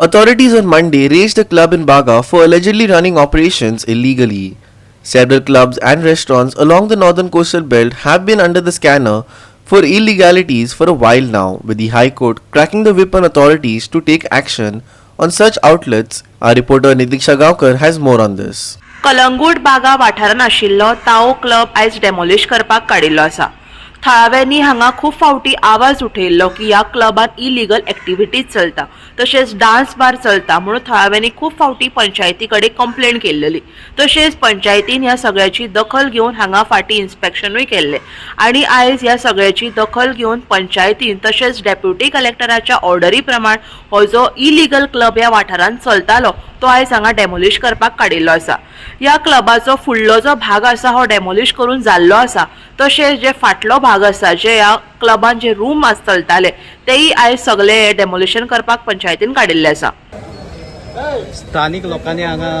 Authorities on Monday raided a club in Baga for allegedly running operations illegally. Several clubs and restaurants along the northern coastal belt have been under the scanner for illegalities for a while now, with the High Court cracking the whip on authorities to take action on such outlets. Our reporter Nitiksha Gaonkar has more on this. Calangute Baga वाठारांत आशिल्लो ताओ club आयज demolish करपाक काडिल्लो आसा. थळाव्यांनी हांगा खूब फावटी आवाज उठयल्लो की ह्या क्लबात इलिगल एक्टिविटीज चलता, तशेंच डान्स बार चलता म्हणून थळाव्यांनी खूब फावटी पंचायती कडेन कंप्लेंट केल्ली. तशेंच पंचायतीन ह्या सगळ्याची दखल घेवन हांगा फाटीं इन्स्पेक्शनूय केल्लें आनी आयज ह्या सगळ्याची दखल घेवन पंचायतीन तशेंच डेप्युटी कलेक्टराच्या ऑर्डरी प्रमाण हो जो इलिगल क्लब ह्या वाठारांत चलतालो तो आयज हांगा डेमोलिश करपाक काडिल्लो आसा. ह्या क्लबाचो फुडलो जो भाग आसा हो डेमोलिश करून जाल्लो आसा, तशेंच जे फाटलो भाग आसा जे ह्या क्लबान जे रूम चलताले तेय आयज सगळे डेमोलिशन करपाक पंचायतीन काडिल्ले आसा. स्थानिक लोकांनी हांगा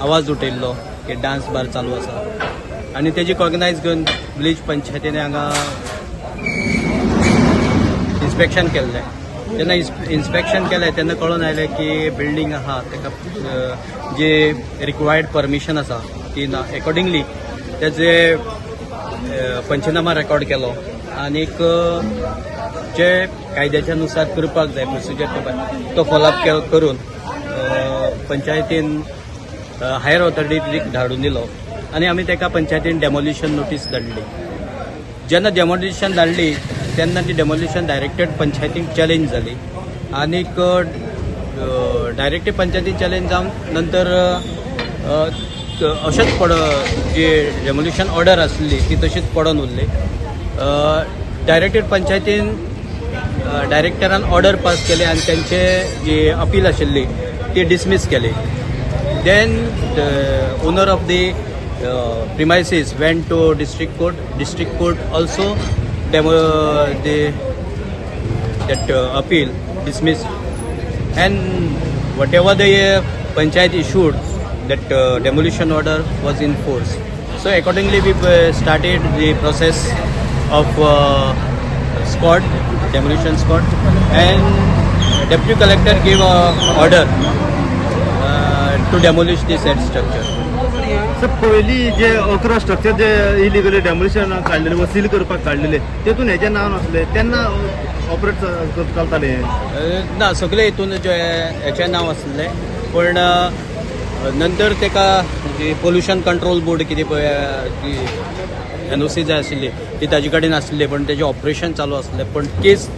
आवाज उठयल्लो की डान्स बार चालू आसा आनी तेजी कॉग्नायज घेवन विलेज पंचायतीने हांगा इन्स्पेक्शन केल्लें. जेन्ना इन्स्पेक्शन केलें तेन्ना कळून आयलें की बिल्डींग आहा ताका जे रिक्वायर्ड परमिशन आसा ती ना. एकॉर्डिंगली तेजे पंचनामा रेकॉर्ड केलो आनीक जे कायद्याच्या नुसार करपाक जाय प्रोसिजर करपाक तो फॉलोअप करून पंचायतीन हायर ऑथॉरिटीक धाडून दिलो आनी आमी ताका पंचायतीन डेमोलिशन नोटीस धाडली. जेन्ना डेमोलिशन धाडली तेन्ना ती डेमोलिशन डायरेक्टेड पंचायतीक चॅलेंज जाली आनीक डायरेक्टेड पंचायतीक चॅलेंज जावन नंतर अशेंच जी डेमोलिशन ऑर्डर आसली ती तशीच पडून उरली. डायरेक्टेड पंचायतीन डायरेक्टरान ऑर्डर पास केली आनी तेंचे जी अपील आशिल्ली ती डिसमीस केली. Then owner of the premises went to district court also that appeal dismissed and whatever the panchayat issued that demolition order was in force. So accordingly we started the process of squad, demolition squad, and deputy collector gave a order to demolish the said structure. Sir पयली जे 11 structure जे illegally demolition काढलेले व seal करपाक काढलेले तेतून हेचे नाव नसले तेन्ना ऑपरेट चलताले ना. सगळे हितून जे हेचे नाव आसले पण नंतर तेका जी पोल्युशन कंट्रोल बोर्ड कितें पळय NOC जाय आशिल्ली ती ताजे कडेन आसली पण तेजें ऑपरेशन चालू आसलें. पण केस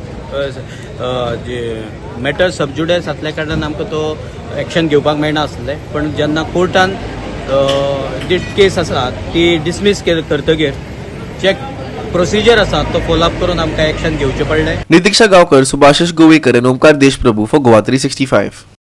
जे मॅटर सबज्युडिस आसल्या कारणान आमकां तो एक्शन घेवपाक मेळना आसलें. पण जेन्ना कोर्टान जी केस आसा ती डिसमीस करतगीर जे प्रोसिजर आसा तो फॉलोअप करून आमकां एक्शन घेवचें पडलें. Nitiksha Gaonkar, Subhashish Govekar and Omkar Deshprabhu for Goa 365.